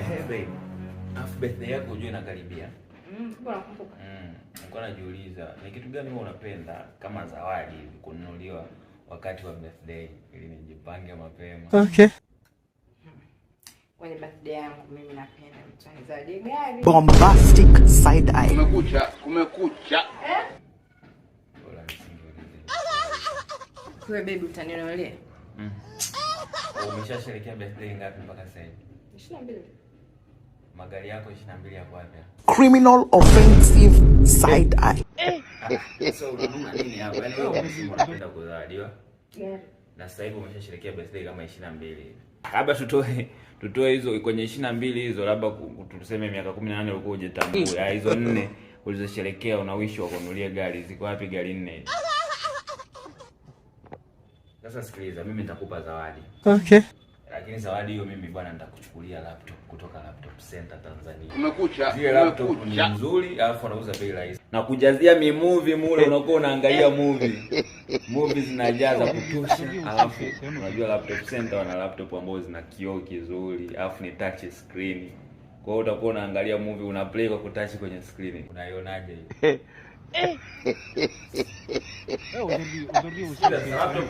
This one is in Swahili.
Hey babe. Afu birthday yako unajua inakaribia. Bora nakumbuka. Nilikuwa najiuliza, ni kitu gani wewe unapenda kama zawadi kununuliwa wakati wa birthday ili nijipange mapema. Okay. Kwenye birthday yangu mimi napenda mtangazaji gari. Bombastic side eye. Kumekucha. Bora nisingeulize. Wewe baby utaninunulia? Umeshasherehekea birthday ngapi mpaka sasa hivi? 22. Magari yako 22 yako wapi? Criminal offensive side eye. So unanunua nini hapa? Yaani wewe unapenda kuzawadiwa? Gari. Na sasa hivi umeshasherehekea birthday kama 22. Labda tutoe hizo kwenye 22 hizo, labda tuseme miaka 18 ulikuwa hujatambua. Hizo 4 ulizosherehekea unawishi wa kununulia gari. Ziko wapi gari 4? Sasa sikiliza, mimi nitakupa zawadi. Okay. Lakini zawadi hiyo mimi bwana nitakuchukulia laptop kutoka Laptop Center Tanzania. Kumekucha. Zile laptop ni nzuri, alafu wanauza bei rahisi. Na kujazia movie mule unakuwa unaangalia movie. Movie zinajaza kutosha. Alafu unajua Laptop Center wana laptop ambazo zina kioo kizuri, alafu ni touch screen. Kwa hiyo utakuwa unaangalia movie una play kwa kutouch kwenye screen. Unaionaje hiyo? Laptop